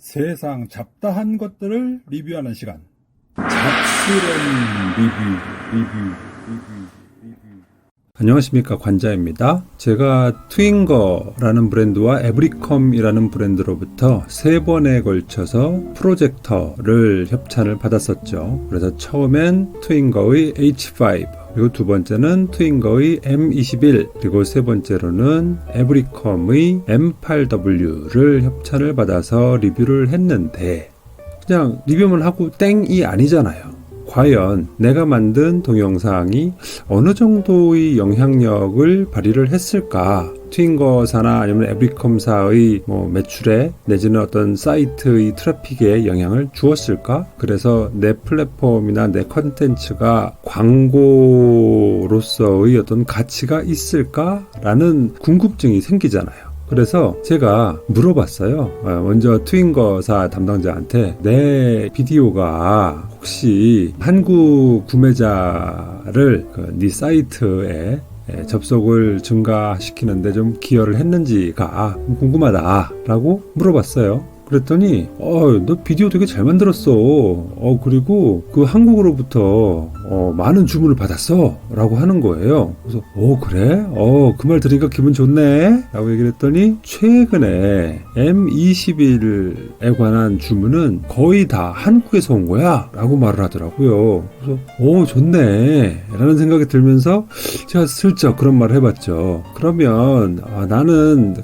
세상 잡다한 것들을 리뷰하는 시간. 잡스런 리뷰. 안녕하십니까, 관자입니다. 제가 트윙거라는 브랜드와 에브리컴이라는 브랜드로부터 3번에 걸쳐서 프로젝터를 협찬을 받았었죠. 그래서 처음엔 트윙거의 H5, 그리고 두 번째는 트윙거의 M21, 그리고 세 번째로는 에브리컴의 M8W를 협찬을 받아서 리뷰를 했는데, 그냥 리뷰만 하고 땡이 아니잖아요. 과연 내가 만든 동영상이 어느 정도의 영향력을 발휘를 했을까? 트윙거사나 아니면 에브리컴사의 매출에 내지는 어떤 사이트의 트래픽에 영향을 주었을까? 그래서 내 플랫폼이나 내 컨텐츠가 광고로서의 어떤 가치가 있을까? 라는 궁금증이 생기잖아요. 그래서 제가 물어봤어요. 먼저 트윙거사 담당자한테 내 비디오가 혹시 한국 구매자를 네 사이트에 접속을 증가시키는데 좀 기여를 했는지가 궁금하다라고 물어봤어요. 그랬더니 너 비디오 되게 잘 만들었어. 그리고 그 한국으로부터 많은 주문을 받았어 라고 하는 거예요. 그래서 그래? 그 말 들으니까 기분 좋네 라고 얘기를 했더니, 최근에 M21에 관한 주문은 거의 다 한국에서 온 거야 라고 말을 하더라고요. 그래서 좋네 라는 생각이 들면서 제가 슬쩍 그런 말을 해봤죠. 그러면 나는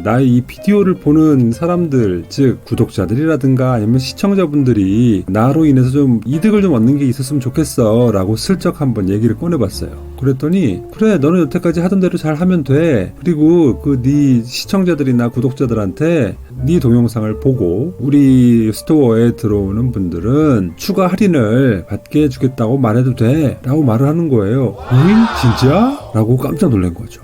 나의 이 비디오를 보는 사람들, 즉 구독자들이라든가 아니면 시청자분들이 나로 인해서 좀 이득을 좀 얻는 게 있었으면 좋겠어 라고 슬쩍 한번 얘기를 꺼내봤어요. 그랬더니, 그래, 너는 여태까지 하던 대로 잘 하면 돼. 그리고 네 시청자들이나 구독자들한테 네 동영상을 보고 우리 스토어에 들어오는 분들은 추가 할인을 받게 해주겠다고 말해도 돼 라고 말을 하는 거예요. 오잉? 진짜? 라고 깜짝 놀란 거죠.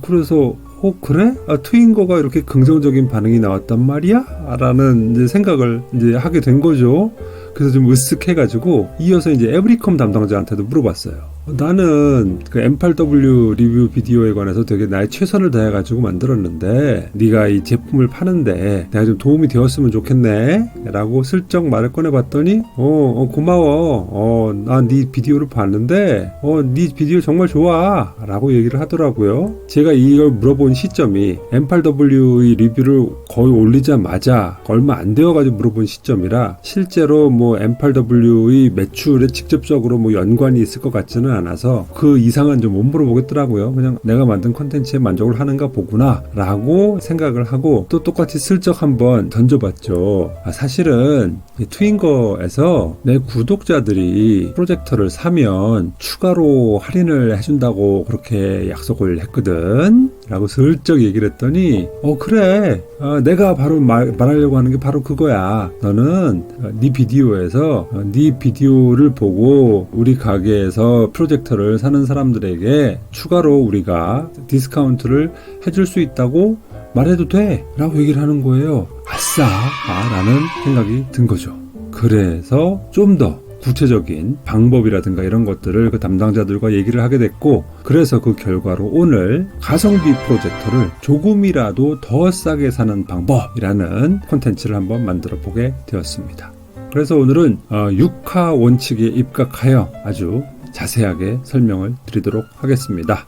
그래서 그래? 트윙거가 이렇게 긍정적인 반응이 나왔단 말이야? 라는 이제 생각을 이제 하게 된 거죠. 그래서 좀 으쓱해가지고 이어서 이제 에브리컴 담당자한테도 물어봤어요. 나는 그 M8W 리뷰 비디오에 관해서 되게 나의 최선을 다해가지고 만들었는데 네가 이 제품을 파는데 내가 좀 도움이 되었으면 좋겠네 라고 슬쩍 말을 꺼내봤더니 고마워. 난 네 비디오를 봤는데 네 비디오 정말 좋아 라고 얘기를 하더라고요. 제가 이걸 물어본 시점이 M8W의 리뷰를 거의 올리자마자 얼마 안 되어가지고 물어본 시점이라 실제로 M8W의 매출에 직접적으로 연관이 있을 것 같지는 않아서 그 이상은 좀 못 물어보겠더라고요. 그냥 내가 만든 컨텐츠에 만족을 하는가 보구나 라고 생각을 하고 또 똑같이 슬쩍 한번 던져봤죠. 사실은 트윙거에서 내 구독자들이 프로젝터를 사면 추가로 할인을 해준다고 그렇게 약속을 했거든 라고 슬쩍 얘기를 했더니 그래, 내가 바로 말하려고 하는 게 바로 그거야. 너는 네 비디오에서 네 비디오를 보고 우리 가게에서 프로젝터를 사는 사람들에게 추가로 우리가 디스카운트를 해줄 수 있다고 말해도 돼 라고 얘기를 하는 거예요. 아싸 라는 생각이 든 거죠. 그래서 좀 더 구체적인 방법이라든가 이런 것들을 그 담당자들과 얘기를 하게 됐고, 그래서 그 결과로 오늘 가성비 프로젝터를 조금이라도 더 싸게 사는 방법이라는 콘텐츠를 한번 만들어 보게 되었습니다. 그래서 오늘은 6화 원칙에 입각하여 아주 자세하게 설명을 드리도록 하겠습니다.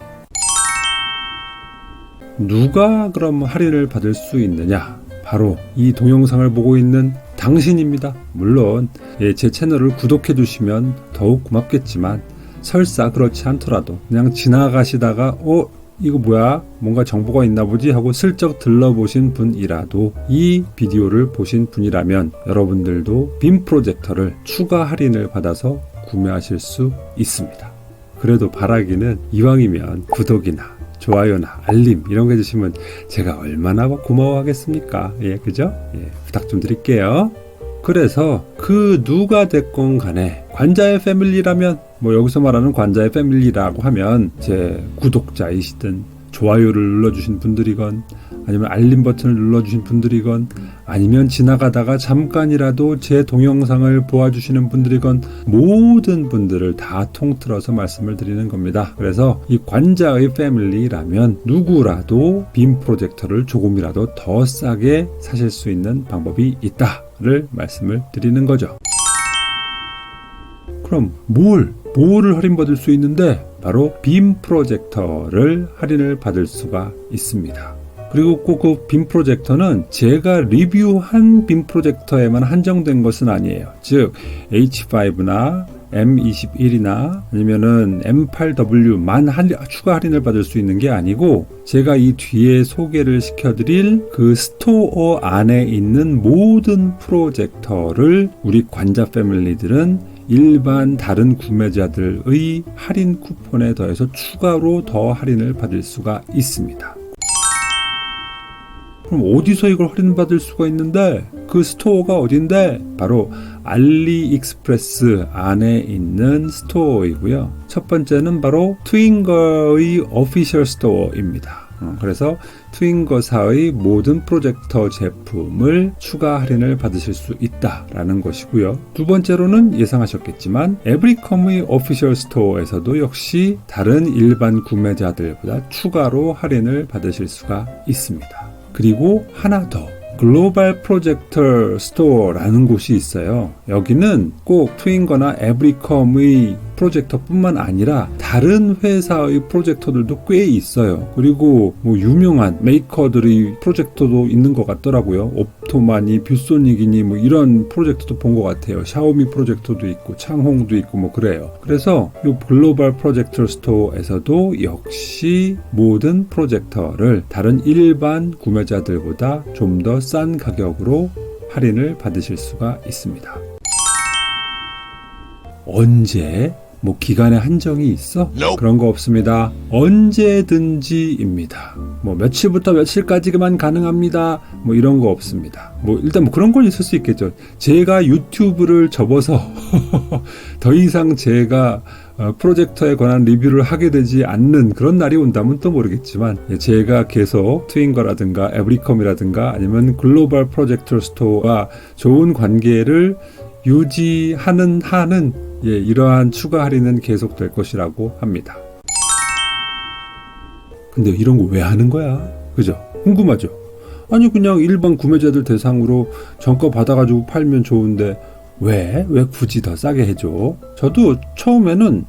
누가 그럼 할인을 받을 수 있느냐? 바로 이 동영상을 보고 있는 당신입니다. 물론 제 채널을 구독해 주시면 더욱 고맙겠지만, 설사 그렇지 않더라도 그냥 지나가시다가 이거 뭐야? 뭔가 정보가 있나 보지? 하고 슬쩍 들러보신 분이라도 이 비디오를 보신 분이라면 여러분들도 빔 프로젝터를 추가 할인을 받아서 구매하실 수 있습니다. 그래도 바라기는 이왕이면 구독이나 좋아요나 알림 이런 거 해주시면 제가 얼마나 고마워하겠습니까? 그죠? 부탁 좀 드릴게요. 그래서 누가 됐건 간에 관자의 패밀리라면, 여기서 말하는 관자의 패밀리라고 하면 제 구독자이시든 좋아요를 눌러주신 분들이건 아니면 알림 버튼을 눌러주신 분들이건 아니면 지나가다가 잠깐이라도 제 동영상을 보아주시는 분들이건 모든 분들을 다 통틀어서 말씀을 드리는 겁니다. 그래서 이 관자의 패밀리라면 누구라도 빔 프로젝터를 조금이라도 더 싸게 사실 수 있는 방법이 있다를 말씀을 드리는 거죠. 그럼 뭐를 할인받을 수 있는데 바로 빔 프로젝터를 할인을 받을 수가 있습니다. 그리고 꼭 그 빔 프로젝터는 제가 리뷰한 빔 프로젝터에만 한정된 것은 아니에요. 즉 H5나 M21이나 아니면은 M8W만 추가 할인을 받을 수 있는 게 아니고 제가 이 뒤에 소개를 시켜드릴 그 스토어 안에 있는 모든 프로젝터를 우리 관자 패밀리들은 일반 다른 구매자들의 할인 쿠폰에 더해서 추가로 더 할인을 받을 수가 있습니다. 그럼 어디서 이걸 할인받을 수가 있는데 그 스토어가 어딘데? 바로 알리익스프레스 안에 있는 스토어이고요. 첫 번째는 바로 트윙거의 오피셜 스토어입니다. 그래서 트윙거사의 모든 프로젝터 제품을 추가 할인을 받으실 수 있다라는 것이고요. 두 번째로는 예상하셨겠지만 에브리컴의 오피셜 스토어에서도 역시 다른 일반 구매자들보다 추가로 할인을 받으실 수가 있습니다. 그리고 하나 더 글로벌 프로젝터 스토어라는 곳이 있어요. 여기는 꼭 트윙거나 에브리컴의 프로젝터뿐만 아니라 다른 회사의 프로젝터들도 꽤 있어요. 그리고 유명한 메이커들의 프로젝터도 있는 것 같더라고요. 옵토마니, 뷰소닉이니 이런 프로젝터도 본 것 같아요. 샤오미 프로젝터도 있고 창홍도 있고 그래요. 그래서 이 글로벌 프로젝터 스토어에서도 역시 모든 프로젝터를 다른 일반 구매자들보다 좀 더 싼 가격으로 할인을 받으실 수가 있습니다. 언제? 기간에 한정이 있어? 그런 거 없습니다. 언제든지입니다. 며칠부터 며칠까지만 가능합니다. 이런 거 없습니다. 일단 그런 건 있을 수 있겠죠. 제가 유튜브를 접어서 더 이상 제가 프로젝터에 관한 리뷰를 하게 되지 않는 그런 날이 온다면 또 모르겠지만 제가 계속 트윙거라든가 에브리컴이라든가 아니면 글로벌 프로젝터 스토어와 좋은 관계를 유지하는 한은 이러한 추가 할인은 계속될 것이라고 합니다. 근데 이런 거 왜 하는 거야? 그죠? 궁금하죠? 아니 그냥 일반 구매자들 대상으로 정가 받아가지고 팔면 좋은데 왜 굳이 더 싸게 해줘? 저도 처음에는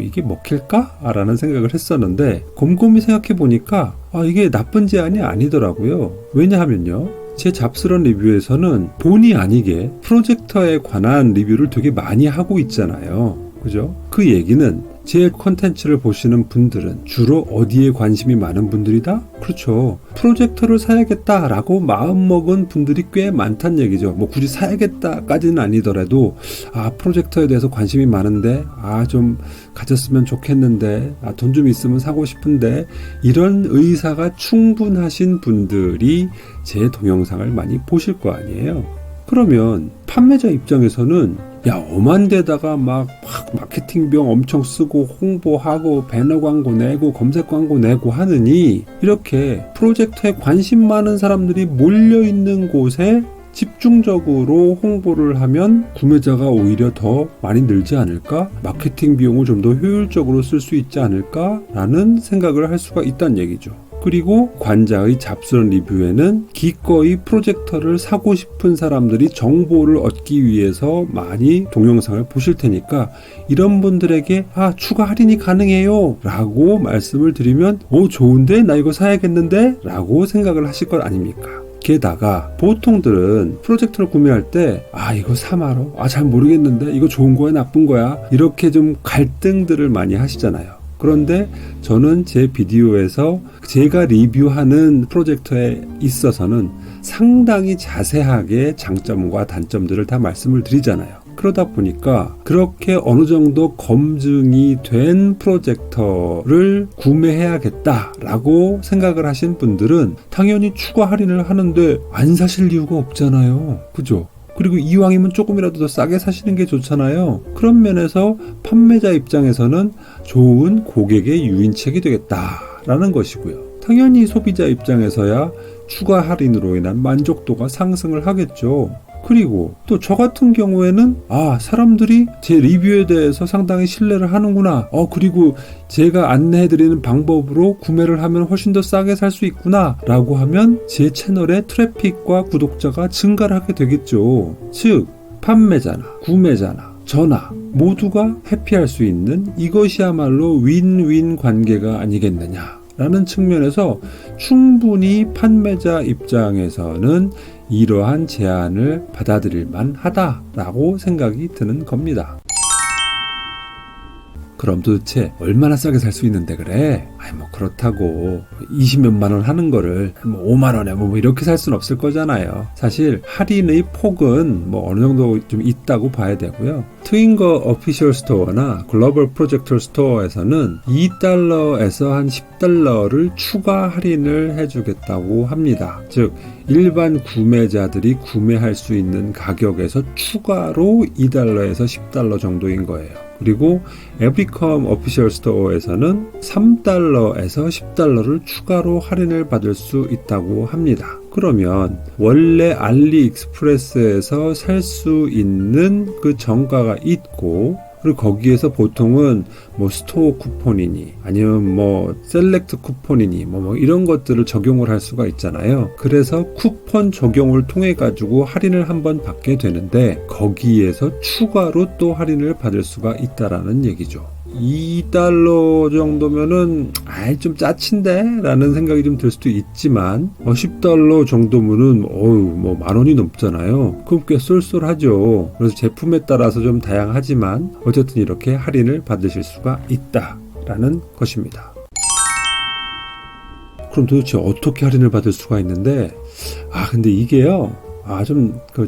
이게 먹힐까? 라는 생각을 했었는데 곰곰이 생각해 보니까 이게 나쁜 제안이 아니더라고요. 왜냐하면요 제 잡스런 리뷰에서는 본의 아니게 프로젝터에 관한 리뷰를 되게 많이 하고 있잖아요. 그죠? 그 얘기는 제 컨텐츠를 보시는 분들은 주로 어디에 관심이 많은 분들이다? 그렇죠. 프로젝터를 사야겠다라고 마음먹은 분들이 꽤 많다는 얘기죠. 굳이 사야겠다까지는 아니더라도 프로젝터에 대해서 관심이 많은데 좀 가졌으면 좋겠는데 돈 좀 있으면 사고 싶은데 이런 의사가 충분하신 분들이 제 동영상을 많이 보실 거 아니에요. 그러면 판매자 입장에서는 엄한 데다가 막 마케팅 비용 엄청 쓰고 홍보하고 배너 광고 내고 검색 광고 내고 하느니 이렇게 프로젝트에 관심 많은 사람들이 몰려있는 곳에 집중적으로 홍보를 하면 구매자가 오히려 더 많이 늘지 않을까? 마케팅 비용을 좀 더 효율적으로 쓸 수 있지 않을까? 라는 생각을 할 수가 있다는 얘기죠. 그리고 관자의 잡스런 리뷰에는 기꺼이 프로젝터를 사고 싶은 사람들이 정보를 얻기 위해서 많이 동영상을 보실 테니까 이런 분들에게 추가 할인이 가능해요 라고 말씀을 드리면 좋은데? 나 이거 사야겠는데? 라고 생각을 하실 것 아닙니까? 게다가 보통들은 프로젝터를 구매할 때 이거 사마로? 잘 모르겠는데 이거 좋은 거야 나쁜 거야? 이렇게 좀 갈등들을 많이 하시잖아요. 그런데 저는 제 비디오에서 제가 리뷰하는 프로젝터에 있어서는 상당히 자세하게 장점과 단점들을 다 말씀을 드리잖아요. 그러다 보니까 그렇게 어느 정도 검증이 된 프로젝터를 구매해야겠다라고 생각을 하신 분들은 당연히 추가 할인을 하는데 안 사실 이유가 없잖아요. 그죠? 그리고 이왕이면 조금이라도 더 싸게 사시는 게 좋잖아요. 그런 면에서 판매자 입장에서는 좋은 고객의 유인책이 되겠다라는 것이고요. 당연히 소비자 입장에서야 추가 할인으로 인한 만족도가 상승을 하겠죠. 그리고 또 저 같은 경우에는 사람들이 제 리뷰에 대해서 상당히 신뢰를 하는구나. 그리고 제가 안내해드리는 방법으로 구매를 하면 훨씬 더 싸게 살 수 있구나 라고 하면 제 채널의 트래픽과 구독자가 증가를 하게 되겠죠. 즉 판매자나 구매자나 저나 모두가 해피할 수 있는 이것이야말로 윈윈 관계가 아니겠느냐 라는 측면에서 충분히 판매자 입장에서는 이러한 제안을 받아들일 만하다라고 생각이 드는 겁니다. 그럼 도대체 얼마나 싸게 살 수 있는데 그래? 그렇다고 20몇만 원 하는 거를 5만 원에 이렇게 살 수는 없을 거잖아요. 사실 할인의 폭은 어느 정도 좀 있다고 봐야 되고요. 트윙거 오피셜 스토어나 글로벌 프로젝터 스토어에서는 $2에서 한 $10를 추가 할인을 해주겠다고 합니다. 즉 일반 구매자들이 구매할 수 있는 가격에서 추가로 $2에서 $10 정도인 거예요. 그리고 에브리컴 오피셜 스토어에서는 $3에서 $10를 추가로 할인을 받을 수 있다고 합니다. 그러면 원래 알리익스프레스에서 살 수 있는 그 정가가 있고 그리고 거기에서 보통은 스토어 쿠폰이니 아니면 셀렉트 쿠폰이니 이런 것들을 적용을 할 수가 있잖아요. 그래서 쿠폰 적용을 통해 가지고 할인을 한번 받게 되는데 거기에서 추가로 또 할인을 받을 수가 있다라는 얘기죠. $2 정도면은 좀 짜친데? 라는 생각이 좀 들 수도 있지만 $10 정도면은 만 원이 넘잖아요. 그럼 꽤 쏠쏠하죠. 그래서 제품에 따라서 좀 다양하지만 어쨌든 이렇게 할인을 받으실 수가 있다라는 것입니다. 그럼 도대체 어떻게 할인을 받을 수가 있는데 근데 이게요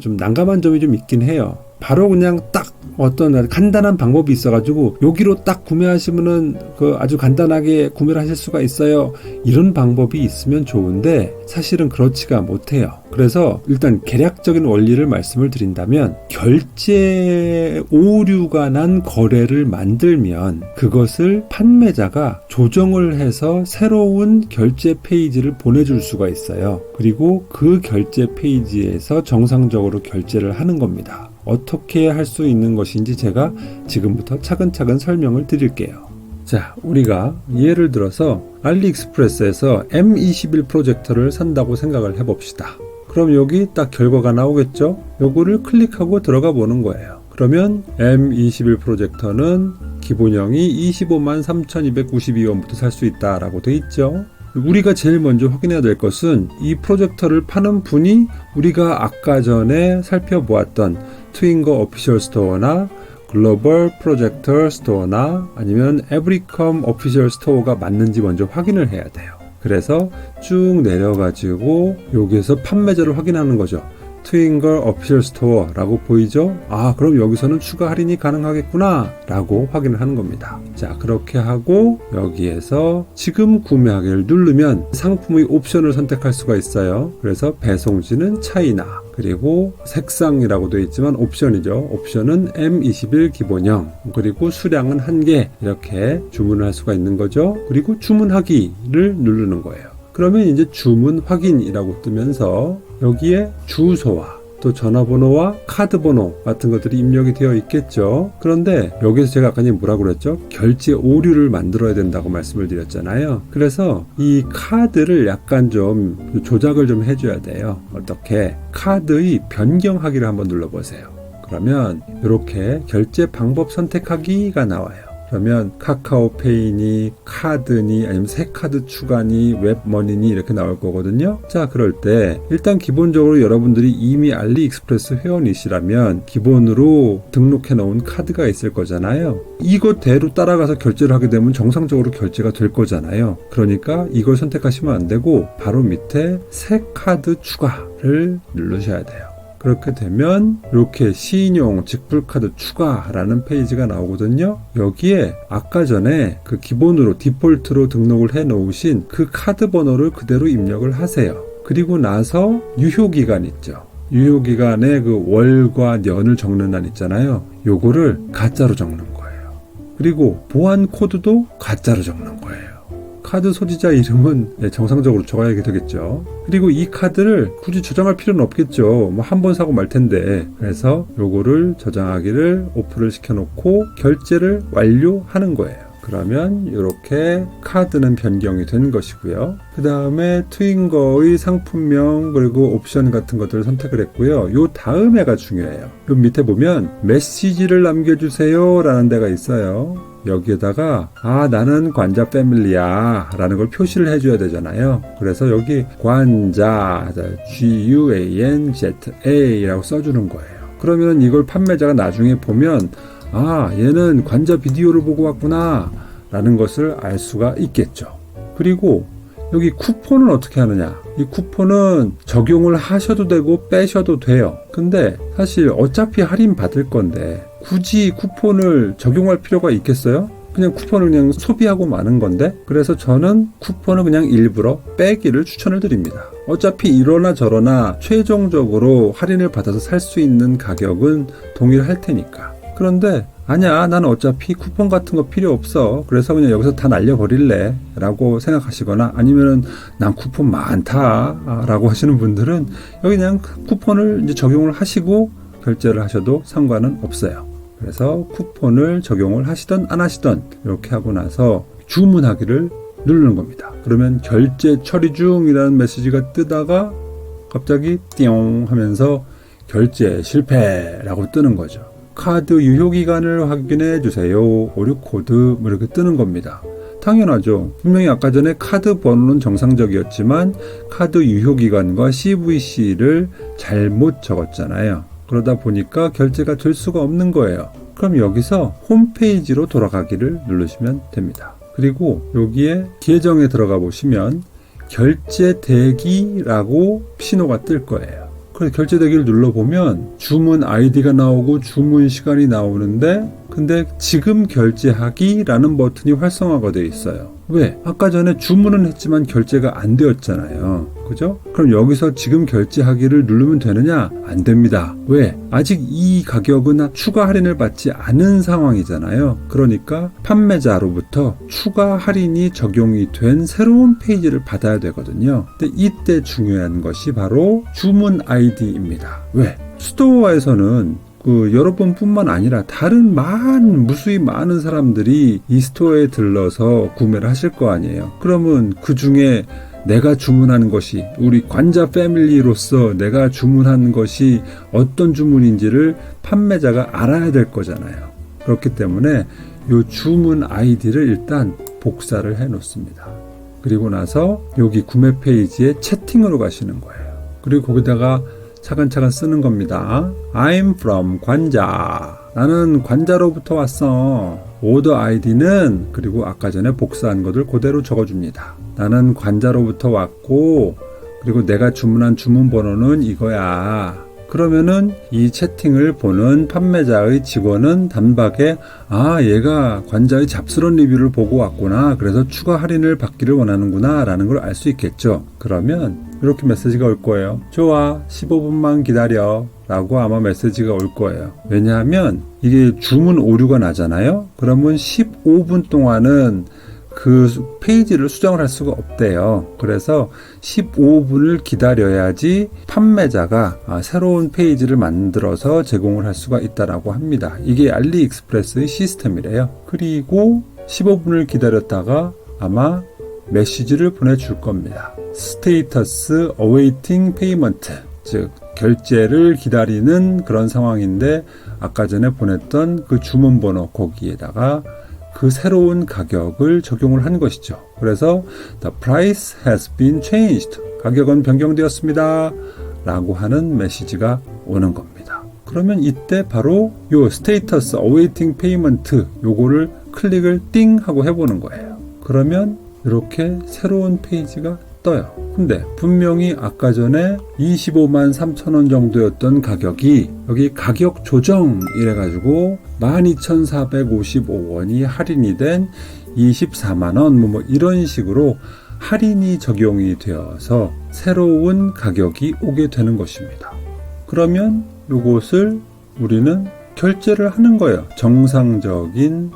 좀 난감한 점이 좀 있긴 해요. 바로 그냥 딱 어떤 간단한 방법이 있어가지고 여기로 딱 구매하시면은 아주 간단하게 구매를 하실 수가 있어요. 이런 방법이 있으면 좋은데 사실은 그렇지가 못해요. 그래서 일단 개략적인 원리를 말씀을 드린다면 결제 오류가 난 거래를 만들면 그것을 판매자가 조정을 해서 새로운 결제 페이지를 보내줄 수가 있어요. 그리고 그 결제 페이지에서 정상적으로 결제를 하는 겁니다. 어떻게 할 수 있는 것인지 제가 지금부터 차근차근 설명을 드릴게요. 자, 우리가 예를 들어서 알리익스프레스에서 M21 프로젝터를 산다고 생각을 해봅시다. 그럼 여기 딱 결과가 나오겠죠? 요거를 클릭하고 들어가 보는 거예요. 그러면 M21 프로젝터는 기본형이 253,292원부터 살 수 있다라고 돼 있죠. 우리가 제일 먼저 확인해야 될 것은 이 프로젝터를 파는 분이 우리가 아까 전에 살펴보았던 트윙거 오피셜 스토어나 글로벌 프로젝터 스토어나 아니면 에브리컴 오피셜 스토어가 맞는지 먼저 확인을 해야 돼요. 그래서 쭉 내려가지고 여기에서 판매자를 확인하는 거죠. 트윙거 오피셜 스토어라고 보이죠? 그럼 여기서는 추가 할인이 가능하겠구나 라고 확인을 하는 겁니다. 자, 그렇게 하고 여기에서 지금 구매하기를 누르면 상품의 옵션을 선택할 수가 있어요. 그래서 배송지는 차이나 그리고 색상이라고 되어 있지만 옵션이죠. 옵션은 M21 기본형 그리고 수량은 1개 이렇게 주문을 할 수가 있는 거죠. 그리고 주문하기를 누르는 거예요. 그러면 이제 주문 확인이라고 뜨면서 여기에 주소와 또 전화번호와 카드번호 같은 것들이 입력이 되어 있겠죠. 그런데 여기서 제가 아까 뭐라고 그랬죠? 결제 오류를 만들어야 된다고 말씀을 드렸잖아요. 그래서 이 카드를 약간 좀 조작을 좀 해줘야 돼요. 어떻게? 카드의 변경하기를 한번 눌러보세요. 그러면 이렇게 결제 방법 선택하기가 나와요. 그러면 카카오페이니 카드니 아니면 새 카드 추가니 웹머니니 이렇게 나올 거거든요. 자, 그럴 때 일단 기본적으로 여러분들이 이미 알리익스프레스 회원이시라면 기본으로 등록해 놓은 카드가 있을 거잖아요. 이거대로 따라가서 결제를 하게 되면 정상적으로 결제가 될 거잖아요. 그러니까 이걸 선택하시면 안 되고 바로 밑에 새 카드 추가를 누르셔야 돼요. 그렇게 되면 이렇게 신용 직불카드 추가라는 페이지가 나오거든요. 여기에 아까 전에 그 기본으로 디폴트로 등록을 해 놓으신 그 카드 번호를 그대로 입력을 하세요. 그리고 나서 유효기간 있죠. 유효기간에 그 월과 년을 적는 날 있잖아요. 요거를 가짜로 적는 거예요. 그리고 보안 코드도 가짜로 적는 거예요. 카드 소지자 이름은 정상적으로 적어야 되겠죠. 그리고 이 카드를 굳이 저장할 필요는 없겠죠. 뭐 한 번 사고 말 텐데. 그래서 요거를 저장하기를 오프를 시켜놓고 결제를 완료하는 거예요. 그러면 이렇게 카드는 변경이 된 것이고요. 그 다음에 트윙거의 상품명 그리고 옵션 같은 것들을 선택을 했고요. 요 다음에가 중요해요. 요 밑에 보면 메시지를 남겨주세요 라는 데가 있어요. 여기에다가 나는 관자 패밀리야 라는 걸 표시를 해줘야 되잖아요. 그래서 여기 관자 GUANZA 라고 써주는 거예요. 그러면 이걸 판매자가 나중에 보면 얘는 관자 비디오를 보고 왔구나 라는 것을 알 수가 있겠죠. 그리고 여기 쿠폰은 어떻게 하느냐. 이 쿠폰은 적용을 하셔도 되고 빼셔도 돼요. 근데 사실 어차피 할인 받을 건데 굳이 쿠폰을 적용할 필요가 있겠어요? 그냥 쿠폰을 그냥 소비하고 마는 건데, 그래서 저는 쿠폰을 그냥 일부러 빼기를 추천을 드립니다. 어차피 이러나 저러나 최종적으로 할인을 받아서 살 수 있는 가격은 동일할 테니까. 그런데 아니야, 나는 어차피 쿠폰 같은 거 필요 없어, 그래서 그냥 여기서 다 날려버릴래 라고 생각하시거나, 아니면은 난 쿠폰 많다 라고 하시는 분들은 여기 그냥 쿠폰을 이제 적용을 하시고 결제를 하셔도 상관은 없어요. 그래서 쿠폰을 적용을 하시던 안 하시던 이렇게 하고 나서 주문하기를 누르는 겁니다. 그러면 결제 처리 중이라는 메시지가 뜨다가 갑자기 띵 하면서 결제 실패라고 뜨는 거죠. 카드 유효기간을 확인해 주세요. 오류 코드 뭐 이렇게 뜨는 겁니다. 당연하죠. 분명히 아까 전에 카드 번호는 정상적이었지만 카드 유효기간과 CVC를 잘못 적었잖아요. 그러다 보니까 결제가 될 수가 없는 거예요. 그럼 여기서 홈페이지로 돌아가기를 누르시면 됩니다. 그리고 여기에 계정에 들어가 보시면 결제 대기라고 신호가 뜰 거예요. 그래서 결제 대기를 눌러보면 주문 아이디가 나오고 주문 시간이 나오는데, 근데 지금 결제하기라는 버튼이 활성화가 되어 있어요. 왜? 아까 전에 주문은 했지만 결제가 안 되었잖아요. 그죠? 그럼 여기서 지금 결제하기를 누르면 되느냐? 안 됩니다. 왜? 아직 이 가격은 추가 할인을 받지 않은 상황이잖아요. 그러니까 판매자로부터 추가 할인이 적용이 된 새로운 페이지를 받아야 되거든요. 근데 이때 중요한 것이 바로 주문 아이디입니다. 왜? 스토어에서는 여러분뿐만 아니라 다른 무수히 많은 사람들이 이 스토어에 들러서 구매를 하실 거 아니에요. 그러면 그 중에 내가 주문한 것이, 우리 관자 패밀리로서 내가 주문한 것이 어떤 주문인지를 판매자가 알아야 될 거잖아요. 그렇기 때문에 이 주문 아이디를 일단 복사를 해 놓습니다. 그리고 나서 여기 구매 페이지에 채팅으로 가시는 거예요. 그리고 거기다가 차근차근 쓰는 겁니다. I'm from 관자. 나는 관자로부터 왔어. 오더 아이디는, 그리고 아까 전에 복사한 것을 그대로 적어줍니다. 나는 관자로부터 왔고, 그리고 내가 주문한 주문 번호는 이거야. 그러면은 이 채팅을 보는 판매자의 직원은 단박에 얘가 관자의 잡스러운 리뷰를 보고 왔구나, 그래서 추가 할인을 받기를 원하는구나 라는 걸 알 수 있겠죠. 그러면 이렇게 메시지가 올 거예요. 좋아, 15분만 기다려 라고 아마 메시지가 올 거예요. 왜냐하면 이게 주문 오류가 나잖아요. 그러면 15분 동안은 그 페이지를 수정을 할 수가 없대요. 그래서 15분을 기다려야지 판매자가 새로운 페이지를 만들어서 제공을 할 수가 있다라고 합니다. 이게 알리익스프레스의 시스템이래요. 그리고 15분을 기다렸다가 아마 메시지를 보내줄 겁니다. 스테이터스 어웨이팅 페이먼트, 즉 결제를 기다리는 그런 상황인데, 아까 전에 보냈던 그 주문번호 거기에다가 그 새로운 가격을 적용을 한 것이죠. 그래서 The price has been changed. 가격은 변경되었습니다 라고 하는 메시지가 오는 겁니다. 그러면 이때 바로 요 Status Awaiting Payment 요거를 클릭을 띵 하고 해보는 거예요. 그러면 이렇게 새로운 페이지가 떠요. 근데 분명히 아까 전에 25만 3천원 정도였던 가격이 여기 가격 조정 이래가지고 12,455원이 할인이 된 24만원 뭐 이런 식으로 할인이 적용이 되어서 새로운 가격이 오게 되는 것입니다. 그러면 이것을 우리는 결제를 하는 거예요. 정상적인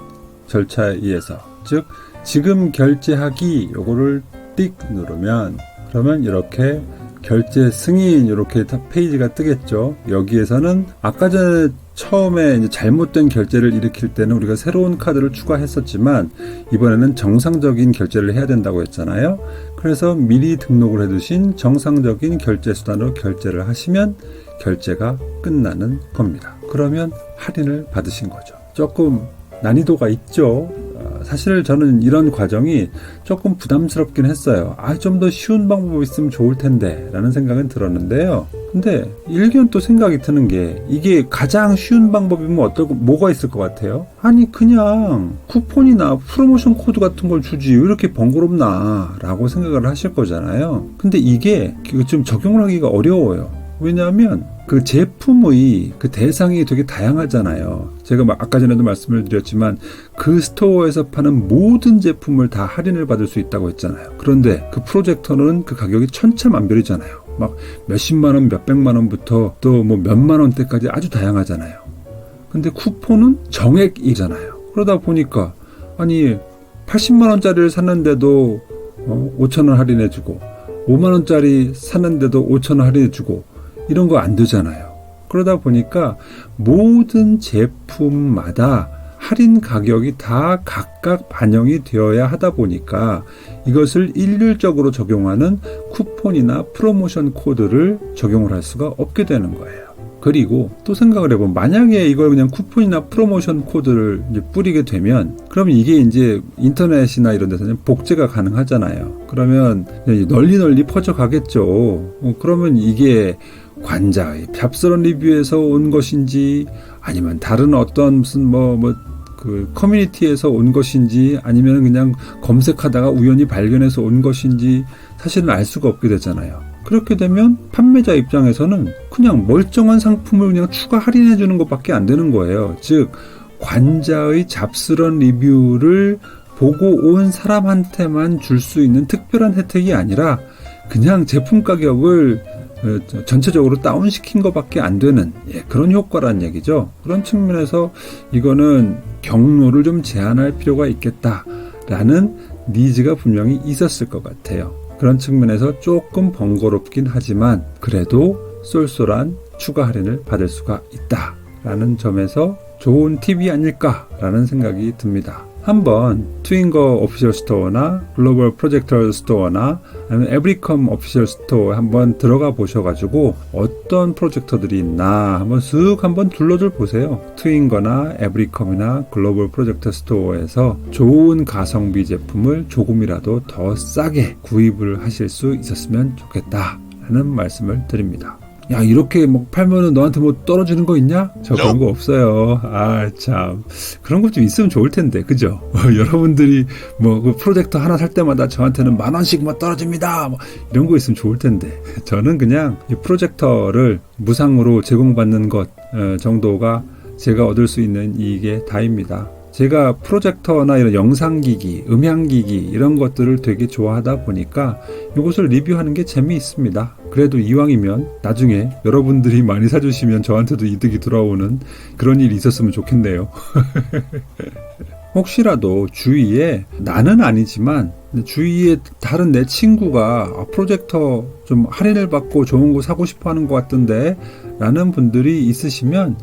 절차에 의해서. 즉 지금 결제하기 요거를 띡 누르면 그러면 이렇게 결제 승인 이렇게 페이지가 뜨겠죠. 여기에서는 아까 전에 처음에 이제 잘못된 결제를 일으킬 때는 우리가 새로운 카드를 추가했었지만 이번에는 정상적인 결제를 해야 된다고 했잖아요. 그래서 미리 등록을 해두신 정상적인 결제 수단으로 결제를 하시면 결제가 끝나는 겁니다. 그러면 할인을 받으신 거죠. 조금 난이도가 있죠. 사실 저는 이런 과정이 조금 부담스럽긴 했어요. 좀 더 쉬운 방법이 있으면 좋을 텐데 라는 생각은 들었는데요. 근데 일견 또 생각이 드는 게 이게 가장 쉬운 방법이면 뭐가 있을 것 같아요? 아니 그냥 쿠폰이나 프로모션 코드 같은 걸 주지 왜 이렇게 번거롭나 라고 생각을 하실 거잖아요. 근데 이게 좀 적용을 하기가 어려워요. 왜냐하면 그 제품의 그 대상이 되게 다양하잖아요. 제가 아까 전에도 말씀을 드렸지만 그 스토어에서 파는 모든 제품을 다 할인을 받을 수 있다고 했잖아요. 그런데 그 프로젝터는 그 가격이 천차만별이잖아요. 막 몇십만 원, 몇백만 원부터 또 뭐 몇만 원대까지 아주 다양하잖아요. 근데 쿠폰은 정액이잖아요. 그러다 보니까 아니 80만 원짜리를 샀는데도 5천 원 할인해주고 5만 원짜리 샀는데도 5천 원 할인해주고 이런 거 안 되잖아요. 그러다 보니까 모든 제품마다 할인 가격이 다 각각 반영이 되어야 하다 보니까 이것을 일률적으로 적용하는 쿠폰이나 프로모션 코드를 적용을 할 수가 없게 되는 거예요. 그리고 또 생각을 해보면 만약에 이걸 그냥 쿠폰이나 프로모션 코드를 이제 뿌리게 되면 그러면 이게 이제 인터넷이나 이런 데서는 복제가 가능하잖아요. 그러면 널리 퍼져 가겠죠. 그러면 이게 관자의 얍스런 리뷰에서 온 것인지 아니면 다른 어떤 무슨 그 커뮤니티에서 온 것인지 아니면 그냥 검색하다가 우연히 발견해서 온 것인지 사실은 알 수가 없게 되잖아요. 그렇게 되면 판매자 입장에서는 그냥 멀쩡한 상품을 그냥 추가 할인해 주는 것밖에 안 되는 거예요. 즉 관자의 잡스런 리뷰를 보고 온 사람한테만 줄 수 있는 특별한 혜택이 아니라 그냥 제품 가격을 전체적으로 다운시킨 것밖에 안 되는 그런 효과란 얘기죠. 그런 측면에서 이거는 경로를 좀 제한할 필요가 있겠다라는 니즈가 분명히 있었을 것 같아요. 그런 측면에서 조금 번거롭긴 하지만 그래도 쏠쏠한 추가 할인을 받을 수가 있다라는 점에서 좋은 팁이 아닐까라는 생각이 듭니다. 한번 트윙거 오피셜 스토어나 글로벌 프로젝터 스토어나 아니면 에브리컴 오피셜 스토어에 한번 들어가 보셔가지고 어떤 프로젝터들이 있나 한번 둘러들 보세요. 트윙거나 에브리컴이나 글로벌 프로젝터 스토어에서 좋은 가성비 제품을 조금이라도 더 싸게 구입을 하실 수 있었으면 좋겠다라는 말씀을 드립니다. 야 이렇게 팔면은 너한테 떨어지는 거 있냐? 저 그런 거 없어요. 참 그런 것 좀 있으면 좋을 텐데 그죠? 여러분들이 그 프로젝터 하나 살 때마다 저한테는 10,000원씩 떨어집니다 이런 거 있으면 좋을 텐데 저는 그냥 이 프로젝터를 무상으로 제공받는 것 정도가 제가 얻을 수 있는 이익의 다입니다. 제가 프로젝터나 이런 영상기기, 음향기기 이런 것들을 되게 좋아하다 보니까 이것을 리뷰하는 게 재미있습니다. 그래도 이왕이면 나중에 여러분들이 많이 사주시면 저한테도 이득이 돌아오는 그런 일이 있었으면 좋겠네요. 혹시라도 주위에 나는 아니지만 주위에 다른 내 친구가 프로젝터 좀 할인을 받고 좋은 거 사고 싶어 하는 것 같던데 라는 분들이 있으시면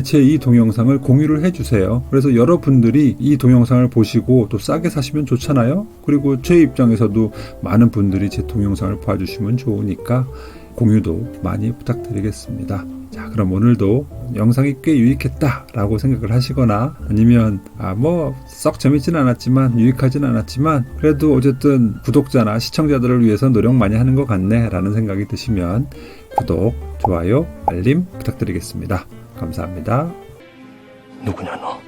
제 이 동영상을 공유를 해주세요. 그래서 여러분들이 이 동영상을 보시고 또 싸게 사시면 좋잖아요. 그리고 제 입장에서도 많은 분들이 제 동영상을 봐주시면 좋으니까 공유도 많이 부탁드리겠습니다. 자, 그럼 오늘도 영상이 꽤 유익했다라고 생각을 하시거나 아니면 썩 재밌진 않았지만 유익하진 않았지만 그래도 어쨌든 구독자나 시청자들을 위해서 노력 많이 하는 것 같네 라는 생각이 드시면 구독, 좋아요, 알림 부탁드리겠습니다. 감사합니다. 누구냐 너?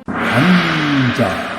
관자